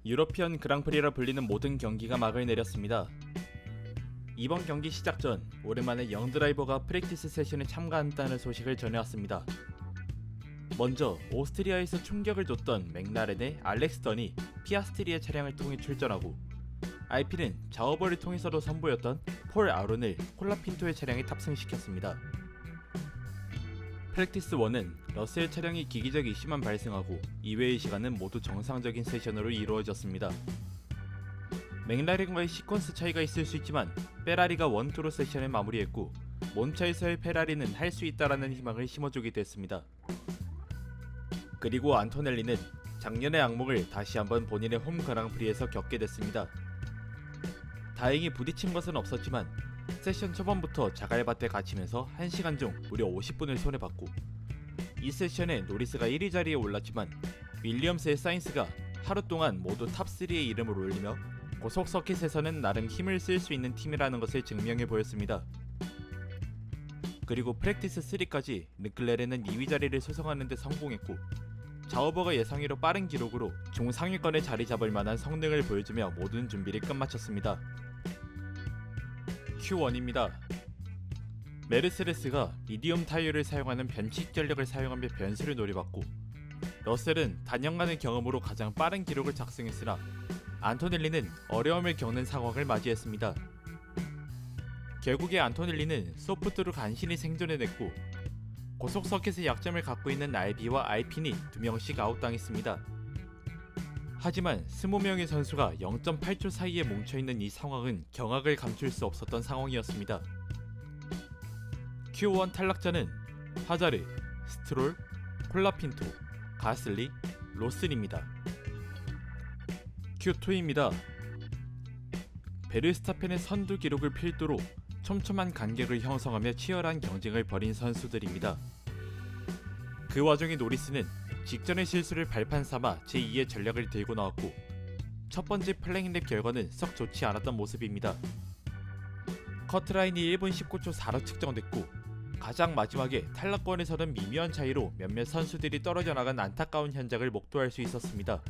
유러피언 그랑프리라 불리는 모든 경기가 막을 내렸습니다. 이번 경기 시작 전 오랜만에 영 드라이버가 프랙티스 세션에 참가한다는 소식을 전해왔습니다. 먼저 오스트리아에서 충격을 줬던 맥라렌의 알렉스 던이 피아스트리의 차량을 통해 출전하고, 알핀은 자우버를 통해서도 선보였던 폴 아론을 콜라핀토의 차량에 탑승시켰습니다. 프랙티스 1은 러셀 차량이 기기적 이슈만 발생하고 이외의 시간은 모두 정상적인 세션으로 이루어졌습니다. 맥라렌과의 시퀀스 차이가 있을 수 있지만 페라리가 1-2로 세션을 마무리했고, 몬차에서의 페라리는 할 수 있다라는 희망을 심어주기도 했습니다. 그리고 안토넬리는 작년의 악몽을 다시 한번 본인의 홈 그랑프리에서 겪게 됐습니다. 다행히 부딪힌 것은 없었지만 세션 초반부터 자갈밭에 갇히면서 1시간 중 무려 50분을 손해봤고, 이 세션에 노리스가 1위 자리에 올랐지만 윌리엄스의 사인스가 하루 동안 모두 탑3의 이름을 올리며 고속 서킷에서는 나름 힘을 쓸 수 있는 팀이라는 것을 증명해 보였습니다. 그리고 프랙티스 3까지 르클레르는 2위 자리를 소송하는 데 성공했고, 자우버가 예상외로 빠른 기록으로 중상위권에 자리 잡을 만한 성능을 보여주며 모든 준비를 끝마쳤습니다. Q1입니다. 메르세데스가 미디엄 타이어를 사용하는 변칙 전력을 사용하며 변수를 노려봤고, 러셀은 단연간의 경험으로 가장 빠른 기록을 작성했으나 안토넬리는 어려움을 겪는 상황을 맞이했습니다. 결국에 안토넬리는 소프트로 간신히 생존해냈고, 고속 서킷의 약점을 갖고 있는 알비와 알핀이 2명씩 아웃당했습니다. 하지만 20명의 선수가 0.8초 사이에 뭉쳐있는 이 상황은 경악을 감출 수 없었던 상황이었습니다. Q1 탈락자는 하자르, 스트롤, 콜라핀토, 가슬리, 로슨입니다. Q2입니다. 베르스타펜의 선두 기록을 필두로 촘촘한 간격을 형성하며 치열한 경쟁을 벌인 선수들입니다. 그 와중에 노리스는 직전의 실수를 발판 삼아 제2의 전략을 들고 나왔고, 첫 번째 플랭랩 결과는 썩 좋지 않았던 모습입니다. 커트라인이 1분 19초 4로 측정됐고, 가장 마지막에 탈락권에서는 미묘한 차이로 몇몇 선수들이 떨어져 나간 안타까운 현장을 목도할 수 있었습니다.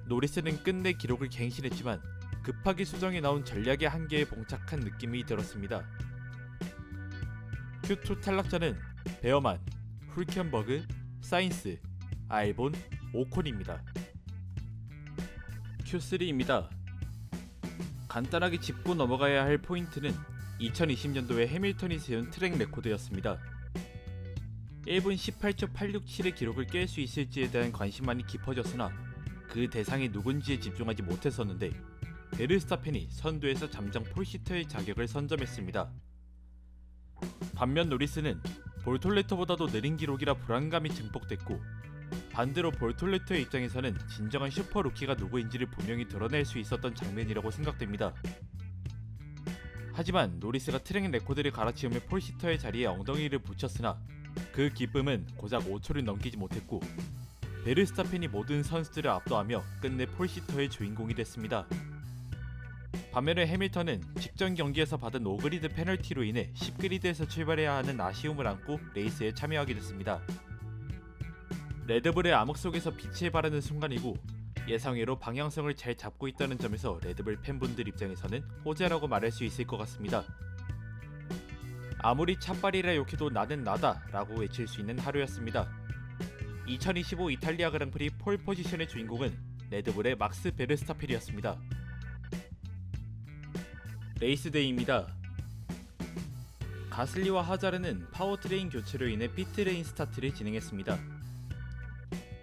노리스는 끝내 기록을 갱신했지만 급하게 수정해 나온 전략의 한계에 봉착한 느낌이 들었습니다. Q2 탈락자는 베어만, 훌켄버그, 사인스, 알본, 오콘입니다. Q3입니다. 간단하게 짚고 넘어가야 할 포인트는 2020년도에 해밀턴이 세운 트랙 레코드였습니다. 1분 18초 867의 기록을 깰 수 있을지에 대한 관심만이 깊어졌으나 그 대상이 누군지에 집중하지 못했었는데, 베르스타펜이 선두에서 잠정 폴시터의 자격을 선점했습니다. 반면 노리스는 볼톨레토보다도 느린 기록이라 불안감이 증폭됐고, 반대로 볼톨레토의 입장에서는 진정한 슈퍼 루키가 누구인지를 분명히 드러낼 수 있었던 장면이라고 생각됩니다. 하지만 노리스가 트랙 레코드를 갈아치우며 폴시터의 자리에 엉덩이를 붙였으나 그 기쁨은 고작 5초를 넘기지 못했고, 베르스타펜이 모든 선수들을 압도하며 끝내 폴시터의 주인공이 됐습니다. 반면에 해밀턴은 직전 경기에서 받은 오그리드 페널티로 인해 10그리드에서 출발해야 하는 아쉬움을 안고 레이스에 참여하게 됐습니다. 레드불의 암흑 속에서 빛을 발하는 순간이고, 예상외로 방향성을 잘 잡고 있다는 점에서 레드불 팬분들 입장에서는 호재라고 말할 수 있을 것 같습니다. 아무리 찬발이라 욕해도 나는 나다 라고 외칠 수 있는 하루였습니다. 2025 이탈리아 그랑프리 폴 포지션의 주인공은 레드불의 막스 베르스타펜이었습니다. 레이스데이입니다. 가슬리와 하자르는 파워트레인 교체로 인해 피트레인 스타트를 진행했습니다.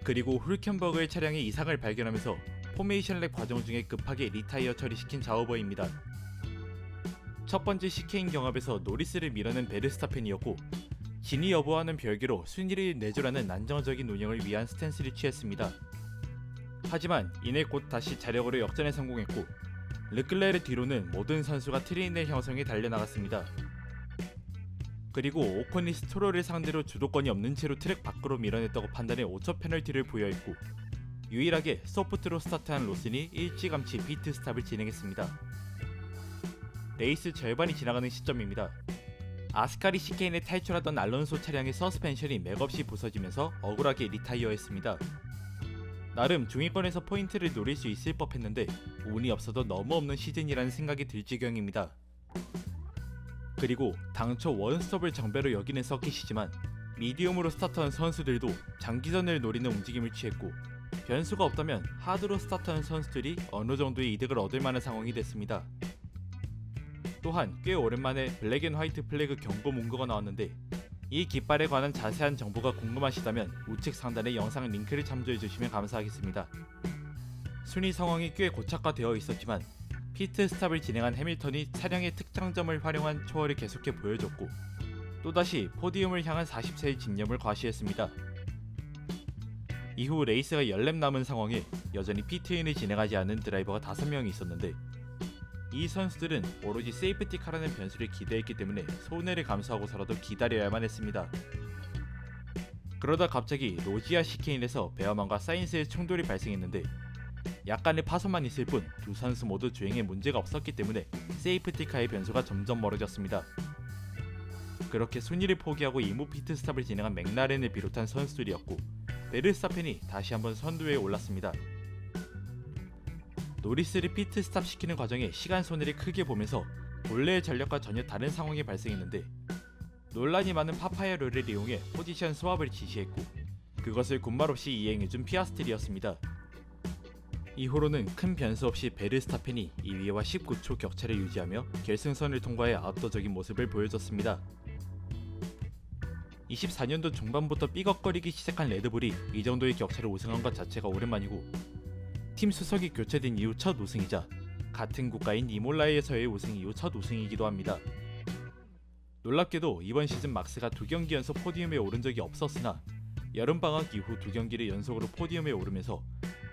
그리고 훌켄버그의 차량에 이상을 발견하면서 포메이션 랩 과정 중에 급하게 리타이어 처리시킨 자우버입니다. 첫 번째 시케인 경합에서 노리스를 밀어낸 베르스타펜이었고, 진위 여부와는 별개로 순위를 내주라는 안정적인 운영을 위한 스탠스를 취했습니다. 하지만 이내 곧 다시 자력으로 역전에 성공했고, 르클레르 뒤로는 모든 선수가 트레인의 형성에 달려나갔습니다. 그리고 오콘이 스트롤을 상대로 주도권이 없는 채로 트랙 밖으로 밀어냈다고 판단해 5초 페널티를 부여했고, 유일하게 소프트로 스타트한 로슨이 일찌감치 피트 스탑을 진행했습니다. 레이스 절반이 지나가는 시점입니다. 아스카리 시케인에 탈출하던 알론소 차량의 서스펜션이 맥없이 부서지면서 억울하게 리타이어했습니다. 나름 중위권에서 포인트를 노릴 수 있을 법했는데 운이 없어도 너무 없는 시즌이라는 생각이 들 지경입니다. 그리고 당초 원스톱을 정배로 여기는 서킷이지만 미디움으로 스타트한 선수들도 장기전을 노리는 움직임을 취했고 변수가 없다면 하드로 스타트한 선수들이 어느 정도의 이득을 얻을 만한 상황이 됐습니다. 또한 꽤 오랜만에 블랙 앤 화이트 플래그 경고 문구가 나왔는데 이 깃발에 관한 자세한 정보가 궁금하시다면 우측 상단의 영상 링크를 참조해주시면 감사하겠습니다. 순위 상황이 꽤 고착화되어 있었지만 피트 스탑을 진행한 해밀턴이 차량의 특장점을 활용한 초월을 계속해 보여줬고 또다시 포디움을 향한 40세의 집념을 과시했습니다. 이후 레이스가 10렙 남은 상황에 여전히 피트인을 진행하지 않은 드라이버가 5명이 있었는데 이 선수들은 오로지 세이프티카라는 변수를 기대했기 때문에 손해를 감수하고서라도 기다려야만 했습니다. 그러다 갑자기 로지아 시케인에서 베어만과 사인스의 충돌이 발생했는데 약간의 파손만 있을 뿐 두 선수 모두 주행에 문제가 없었기 때문에 세이프티카의 변수가 점점 멀어졌습니다. 그렇게 순위를 포기하고 이무 피트스탑을 진행한 맥라렌을 비롯한 선수들이었고 베르스타펜이 다시 한번 선두에 올랐습니다. 노리스를 피트스탑 시키는 과정에 시간 손해를 크게 보면서 본래의 전력과 전혀 다른 상황이 발생했는데 논란이 많은 파파야 룰을 이용해 포지션 스왑을 지시했고 그것을 군말 없이 이행해준 피아스트리였습니다. 이후로는 큰 변수 없이 베르스타펜이 2위와 19초 격차를 유지하며 결승선을 통과해 압도적인 모습을 보여줬습니다. 24년도 중반부터 삐걱거리기 시작한 레드불이 이 정도의 격차를 우승한 것 자체가 오랜만이고 팀 수석이 교체된 이후 첫 우승이자 같은 국가인 이몰라에서의 우승 이후 첫 우승이기도 합니다. 놀랍게도 이번 시즌 막스가 2경기 연속 포디움에 오른 적이 없었으나 여름방학 이후 2경기를 연속으로 포디움에 오르면서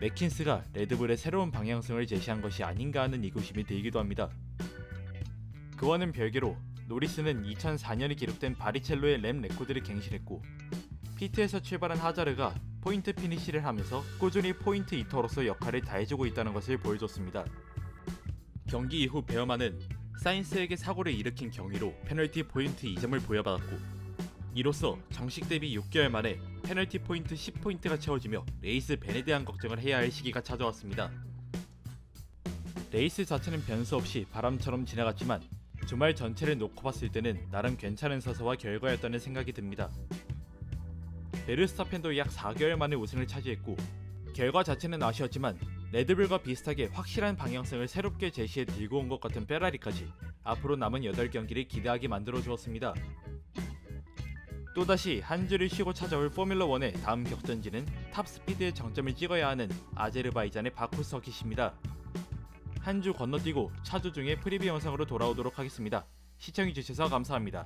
맥킨스가 레드불의 새로운 방향성을 제시한 것이 아닌가 하는 의구심이 들기도 합니다. 그와는 별개로 노리스는 2004년에 기록된 바리첼로의 램 레코드를 갱신했고 피트에서 출발한 하자르가 포인트 피니시를 하면서 꾸준히 포인트 이터로서 역할을 다해주고 있다는 것을 보여줬습니다. 경기 이후 베어만은 사인스에게 사고를 일으킨 경위로 페널티 포인트 2점을 부여받았고 이로써 정식 데뷔 6개월 만에 페널티 포인트 10포인트가 채워지며 레이스 밴에 대한 걱정을 해야 할 시기가 찾아왔습니다. 레이스 자체는 변수 없이 바람처럼 지나갔지만 주말 전체를 놓고 봤을 때는 나름 괜찮은 서서와 결과였다는 생각이 듭니다. 베르스타펜도 약 4개월 만에 우승을 차지했고 결과 자체는 아쉬웠지만 레드불과 비슷하게 확실한 방향성을 새롭게 제시해 들고 온 것 같은 페라리까지 앞으로 남은 8경기를 기대하게 만들어 주었습니다. 또다시 한 주를 쉬고 찾아올 포뮬러1의 다음 격전지는 탑스피드의 정점을 찍어야 하는 아제르바이잔의 바쿠 서킷입니다. 한 주 건너뛰고 차주 중에 프리뷰 영상으로 돌아오도록 하겠습니다. 시청해주셔서 감사합니다.